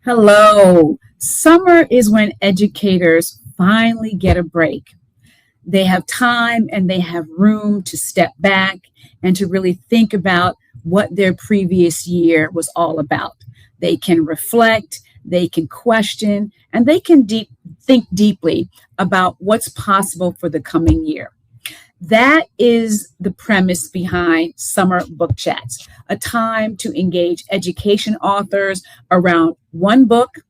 Hello. Summer is when educators finally get a break. They have time and they have room to step back and to really think about what their previous year was all about. They can reflect, they can question, and they can think deeply about what's possible for the coming year. That is the premise behind Summer Book Chats, a time to engage education authors around one book,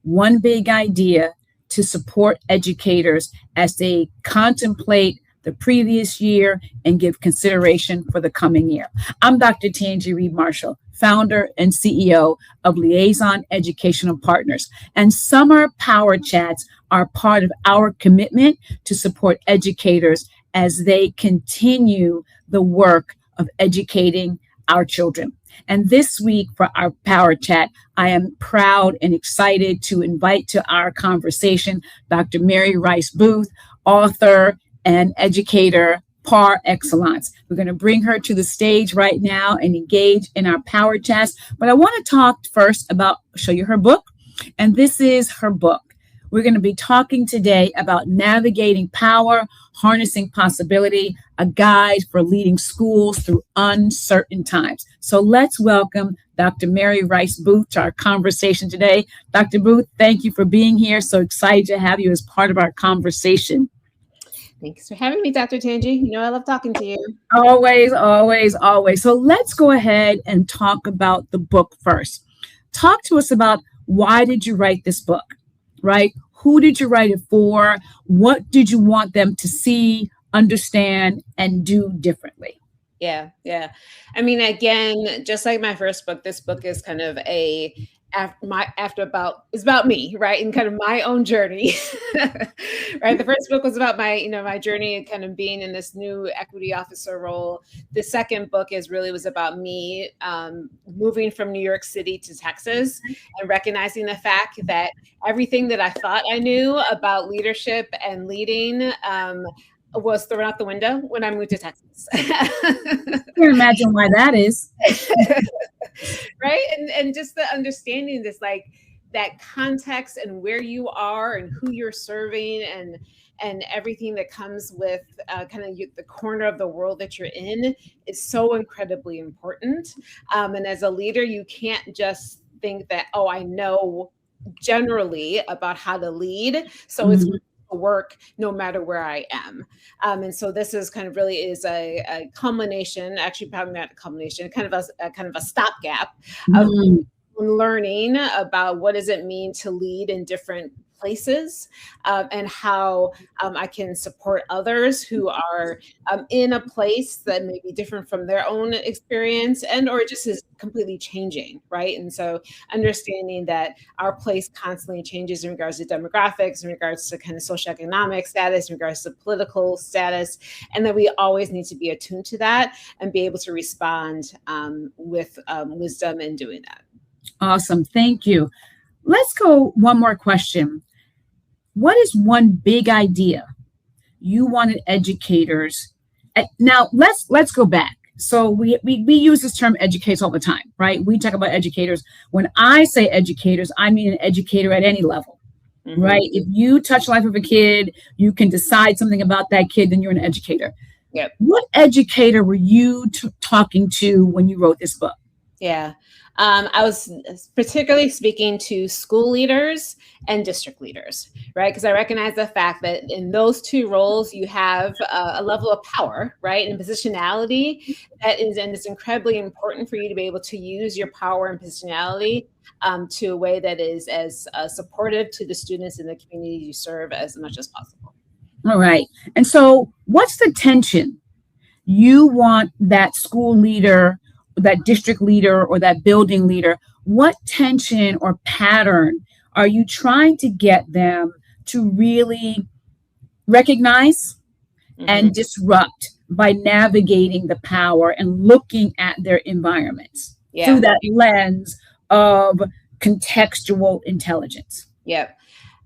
one big idea to support educators as they contemplate the previous year and give consideration for the coming year. I'm Dr. Tangi Reed Marshall, founder and CEO of Liaison Educational Partners, and Summer Power Chats are part of our commitment to support educators as they continue the work of educating our children. And this week for our Power Chat, I am proud and excited to invite to our conversation Dr. Mary Rice-Boothe, author and educator par excellence. We're going to bring her to the stage right now and engage in our Power Chats. But I want to talk first about, show you her book. And this is her book. We're going to be talking today about navigating power, harnessing possibility, a guide for leading schools through uncertain times. So let's welcome Dr. Mary Rice-Boothe to our conversation today. Dr. Booth, thank you for being here. So excited to have you as part of our conversation. Thanks for having me, Dr. Tangi. You know I love talking to you. Always, always, always. So let's go ahead and talk about the book first. Talk to us about why did you write this book? Right? Who did you write it for? What did you want them to see, understand, and do differently? Yeah. I mean, again, just like my first book, this book is kind of it's about me, right? And kind of my own journey, right? The first book was about my journey kind of being in this new equity officer role. The second book was about me moving from New York City to Texas and recognizing the fact that everything that I thought I knew about leadership and leading was thrown out the window when I moved to Texas. I can imagine why that is. Right. And just the understanding this, like that context and where you are and who you're serving and everything that comes with the corner of the world that you're in is so incredibly important. And as a leader, you can't just think that, oh, I know generally about how to lead. So it's work no matter where I am. And so this is kind of really is a culmination, actually probably not a culmination, kind of a stopgap of learning about what does it mean to lead in different places and how I can support others who are in a place that may be different from their own experience or just is completely changing, right? And so understanding that our place constantly changes in regards to demographics, in regards to kind of socioeconomic status, in regards to political status, and that we always need to be attuned to that and be able to respond with wisdom in doing that. Awesome. Thank you. Let's go one more question. What is one big idea you wanted educators? Now let's go back. So we use this term educators all the time, right? We talk about educators. When I say educators, I mean an educator at any level, right? If you touch the life of a kid, you can decide something about that kid, then you're an educator. Yep. What educator were you talking to when you wrote this book? Yeah. I was particularly speaking to school leaders and district leaders, right? Because I recognize the fact that in those two roles, you have a level of power, right? And positionality and it's incredibly important for you to be able to use your power and positionality to a way that is as supportive to the students in the community you serve as much as possible. All right. And so what's the tension you want that school leader, that district leader, or that building leader? What tension or pattern are you trying to get them to really recognize and disrupt by navigating the power and looking at their environments through that lens of contextual intelligence? Yep.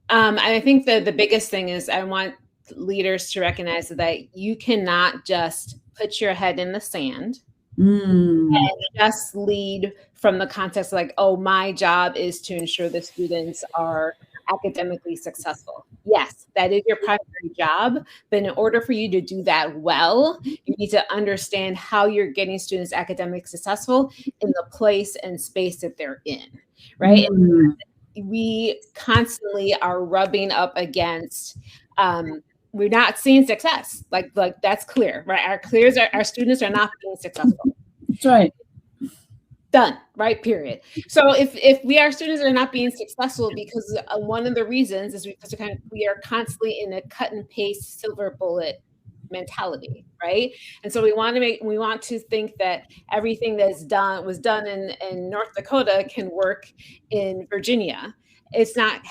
I think the biggest thing is I want leaders to recognize that you cannot just put your head in the sand Mm. and just lead from the context like, oh, my job is to ensure the students are academically successful. Yes, that is your primary job. But in order for you to do that well, you need to understand how you're getting students academically successful in the place and space that they're in, right? Mm. We constantly are rubbing up against we're not seeing success. Like that's clear, right? Our students are not being successful. That's right. Done, right? Period. So if we our students are not being successful because one of the reasons is because we are constantly in a cut and paste silver bullet mentality, right? And so we want to think that everything was done in North Dakota can work in Virginia. It's not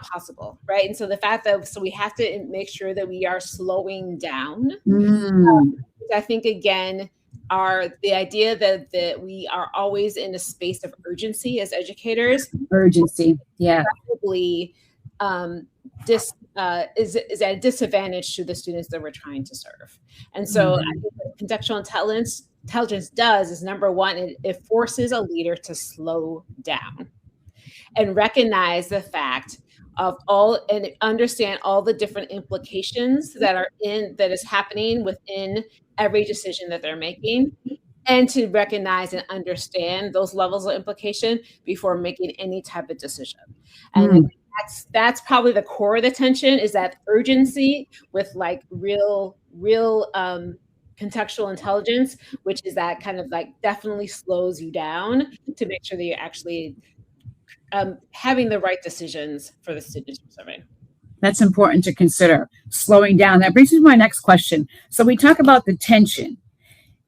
possible, right? And so the fact that so we have to make sure that we are slowing down. Mm. I think again are the idea that we are always in a space of urgency as educators Urgency. Yeah. probably is at a disadvantage to the students that we're trying to serve. And so I think what contextual intelligence does is number one, it forces a leader to slow down and recognize the fact of all and understand all the different implications that is happening within every decision that they're making, and to recognize and understand those levels of implication before making any type of decision. And Mm. that's probably the core of the tension, is that urgency with like real contextual intelligence, which is that kind of like definitely slows you down to make sure that you're actually having the right decisions for the students you're serving. That's important to consider. Slowing down. That brings me to my next question. So we talk about the tension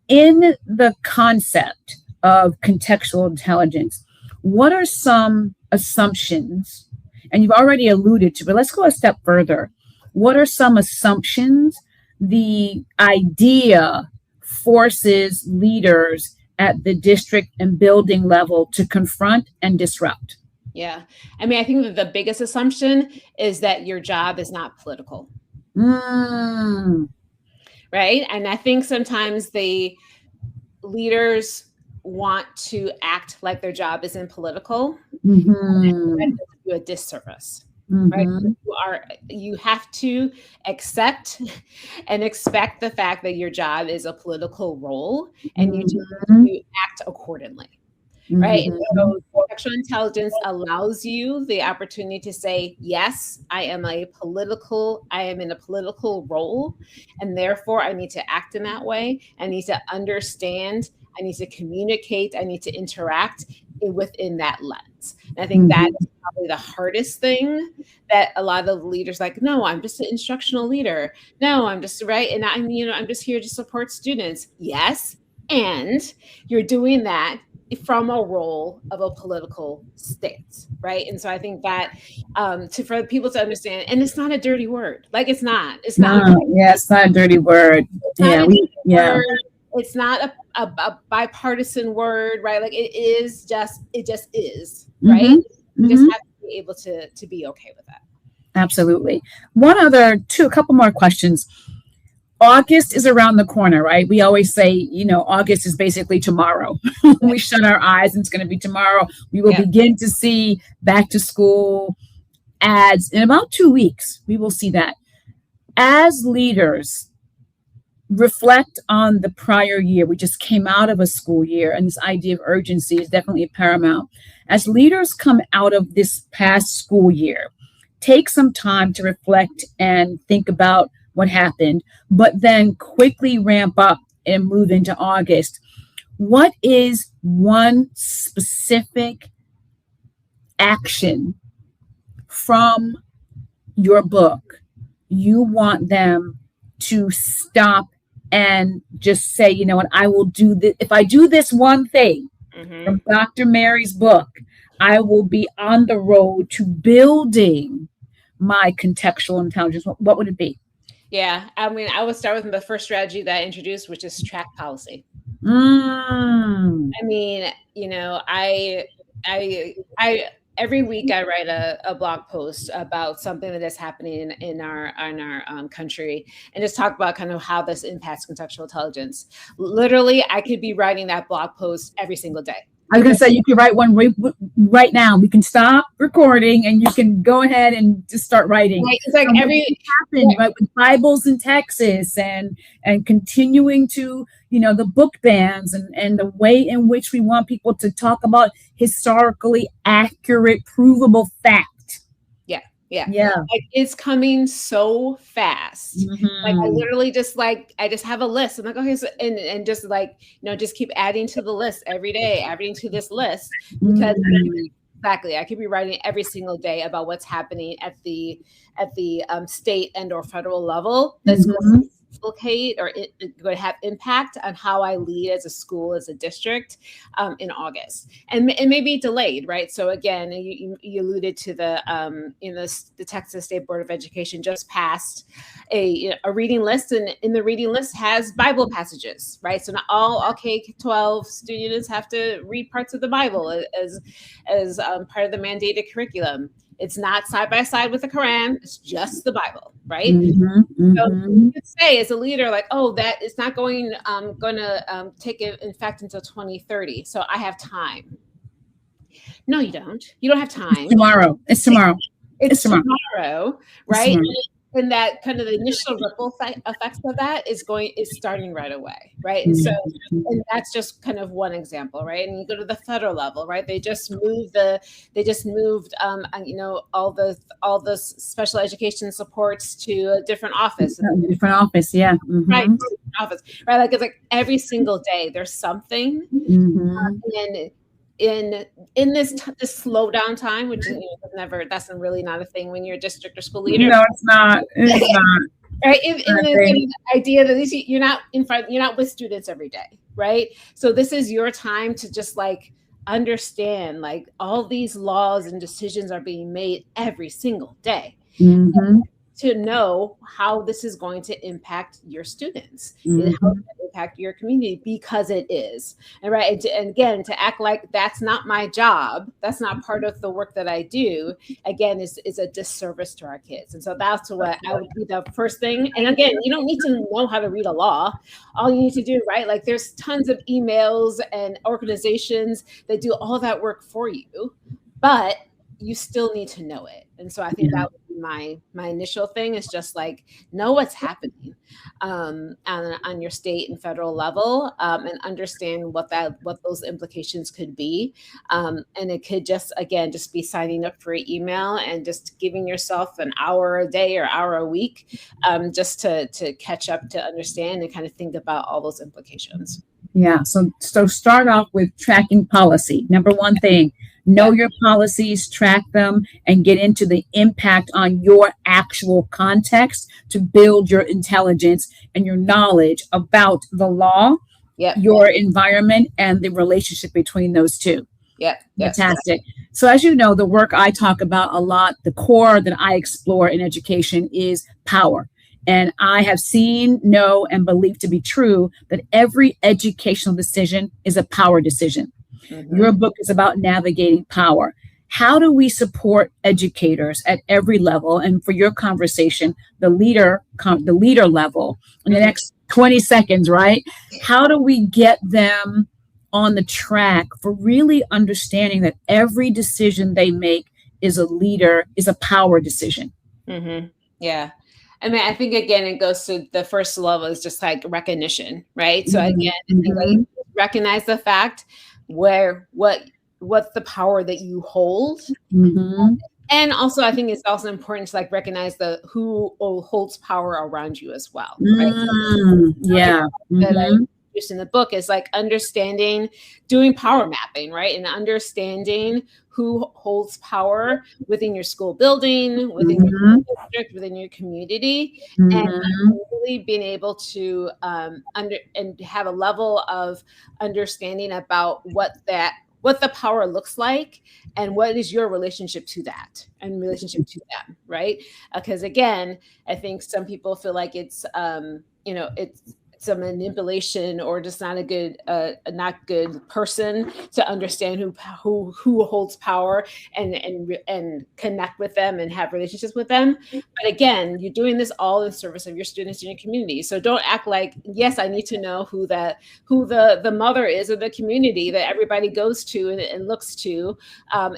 in the concept of contextual intelligence. What are some assumptions? And you've already alluded to, but let's go a step further. What are some assumptions the idea forces leaders at the district and building level to confront and disrupt? Yeah. I mean, I think that the biggest assumption is that your job is not political. Mm. Right. And I think sometimes the leaders want to act like their job isn't political. Mm-hmm. That does you a disservice. Right. Mm-hmm. You have to accept and expect the fact that your job is a political role, and you Mm-hmm. need to act accordingly. Right. And Mm-hmm. so contextual intelligence allows you the opportunity to say, yes, I am in a political role, and therefore I need to act in that way. I need to understand, I need to communicate, I need to interact within that lens. And I think that is probably the hardest thing that a lot of leaders like, no, I'm just an instructional leader. No, I'm just right. And I'm just here to support students. Yes. And you're doing that from a role of a political stance, right? And so I think that for people to understand, and it's not a dirty word, like it's not. Yeah, it's not a dirty word. It's not Yeah, a dirty yeah. word. It's not a bipartisan word, right? Like it just is, right? Mm-hmm. You just Mm-hmm. have to be able to be okay with that. Absolutely. A couple more questions. August is around the corner, right? We always say, August is basically tomorrow. We shut our eyes and it's going to be tomorrow. We will begin to see back to school ads in about 2 weeks. We will see that. As leaders, reflect on the prior year. We just came out of a school year, and this idea of urgency is definitely paramount. As leaders come out of this past school year, take some time to reflect and think about what happened, but then quickly ramp up and move into August. What is one specific action from your book you want them to stop and just say, you know what, I will do this. If I do this one thing from Dr. Mary's book, I will be on the road to building my contextual intelligence. What would it be? Yeah, I mean, I would start with the first strategy that I introduced, which is track policy. Mm. I mean, I every week I write a blog post about something that is happening in our country, and just talk about kind of how this impacts contextual intelligence. Literally, I could be writing that blog post every single day. I was going to say, you can write one right now. We can stop recording and you can go ahead and just start writing. Right? It's like happened, right, with Bibles in Texas, and continuing to, the book bans, and the way in which we want people to talk about historically accurate, provable fact. Yeah. Like, it's coming so fast. Mm-hmm. Like, I literally just have a list. I'm like, okay, so, and just just keep adding to the list every day, adding to this list, because exactly, I could be writing every single day about what's happening at the state and or federal level that's going to implicate or going to have impact on how I lead as a school, as a district, in August, and it may be delayed, right? So again, you alluded to the Texas State Board of Education just passed a reading list, and in the reading list has Bible passages, right? So not all K-12 students have to read parts of the Bible as part of the mandated curriculum. It's not side by side with the Quran. It's just the Bible, right? So you could say as a leader, like, oh, that is not going to take effect until 2030. So I have time. No, you don't. You don't have time. It's tomorrow. It's tomorrow, right? And that kind of the initial ripple effects of that is starting right away, right? And so, and that's just kind of one example, right? And you go to the federal level, right? They just moved all the special education supports to a different office. Yeah. Right, office, right? Like, it's like every single day there's something, in this slowdown time, which is that's really not a thing when you're a district or school leader. No, it's not. It's not. Right? In the idea that you're not with students every day, right? So this is your time to just understand, all these laws and decisions are being made every single day. To know how this is going to impact your students, and how it impact your community, because it is. And right, and again, to act like that's not my job, that's not part of the work that I do, again, is a disservice to our kids. And so that's what I would be the first thing. And again, you don't need to know how to read a law. All you need to do, right? Like, there's tons of emails and organizations that do all that work for you, but you still need to know it. And so I think that would be my initial thing, is just know what's happening on your state and federal level, and understand what those implications could be. And it could just be signing up for an email and just giving yourself an hour a day or hour a week, just to catch up, to understand and kind of think about all those implications. Yeah. So start off with tracking policy. Number one thing, know your policies, track them, and get into the impact on your actual context to build your intelligence and your knowledge about the law, your environment, and the relationship between those two. Fantastic. So as you know, the work I talk about a lot, the core that I explore in education is power. And I have seen, know, and believe to be true that every educational decision is a power decision. Your book is about navigating power. How do we support educators at every level? And for your conversation, the leader level, in the next 20 seconds, right? How do we get them on the track for really understanding that every decision they make is a power decision? Yeah. I mean, I think, again, it goes to the first level is just recognition, right? So again, recognize the fact what's the power that you hold. And also, I think it's also important to recognize who holds power around you as well. Right? That I introduced in the book is understanding, doing power mapping, right? And understanding who holds power within your school building, within your district, within your community, and really being able to and have a level of understanding about what the power looks like, and what is your relationship to that and relationship to them, right? Because again, I think some people feel like it's it's a manipulation or just not a good, not good person to understand who holds power and connect with them and have relationships with them. But again, you're doing this all in service of your students and your community. So don't act like, yes, I need to know who the mother is of the community that everybody goes to and looks to,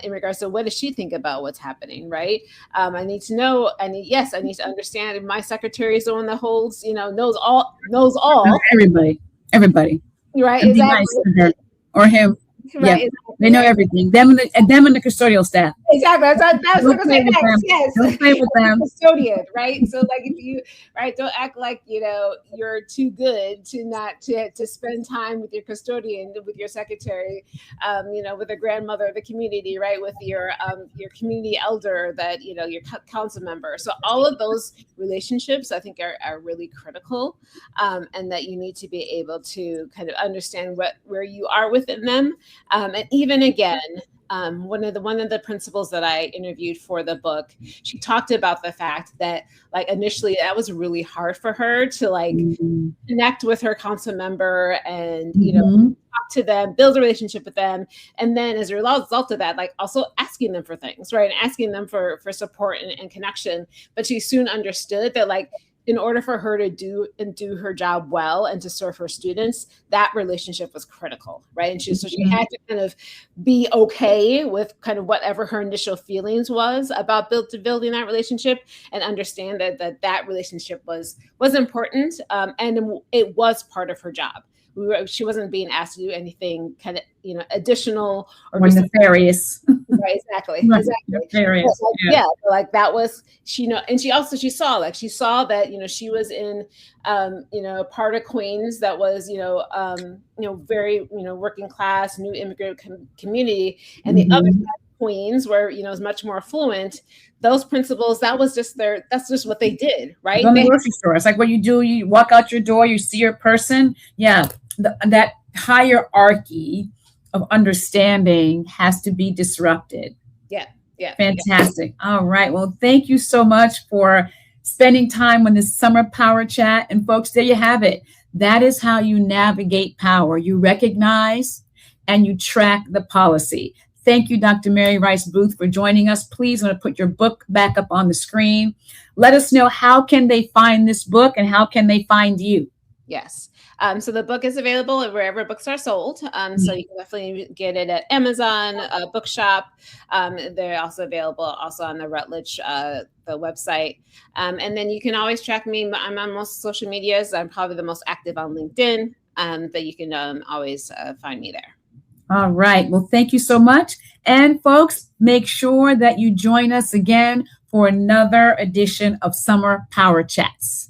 in regards to what does she think about what's happening, right? I need to know. I need to understand if my secretary is the one that holds, knows all. Everybody. Right. And be nice to her or him. Right, yeah, exactly. They know everything. Them and the custodial staff. Exactly. That's what I was saying. Yes. Don't play with them. Custodian, right? So like if you don't act like you're too good to not to spend time with your custodian, with your secretary, with the grandmother of the community, right? With your community elder, that your council member. So all of those relationships I think are really critical, and that you need to be able to kind of understand where you are within them. And even again, one of the principals that I interviewed for the book, she talked about the fact that like initially that was really hard for her to like connect with her council member and talk to them, build a relationship with them, and then as a result of that, like also asking them for things, right, and asking them for support and connection. But she soon understood that like in order for her to do her job well and to serve her students, that relationship was critical, right? And so she had to kind of be okay with kind of whatever her initial feelings was about building that relationship, and understand that relationship was important, and it was part of her job. She wasn't being asked to do anything kind of additional or nefarious. Right, exactly. Nefarious. Like that was and she saw that she was in a part of Queens that was very working class, new immigrant community, and the other side of Queens where is much more affluent. Those principles, that's just what they did, right? On the grocery store, it's like what you do. You walk out your door, you see your person. Yeah, that hierarchy of understanding has to be disrupted. Yeah. Fantastic. All right. Well, thank you so much for spending time on this summer power chat. And folks, there you have it. That is how you navigate power. You recognize and you track the policy. Thank you, Dr. Mary Rice-Boothe, for joining us. Please, I'm going to put your book back up on the screen. Let us know, how can they find this book and how can they find you? Yes. So the book is available wherever books are sold. So you can definitely get it at Amazon, Bookshop. They're also available on the Routledge the website. And then you can always track me. I'm on most social medias. I'm probably the most active on LinkedIn, but you can always find me there. All right. Well, thank you so much. And folks, make sure that you join us again for another edition of Summer Power Chats.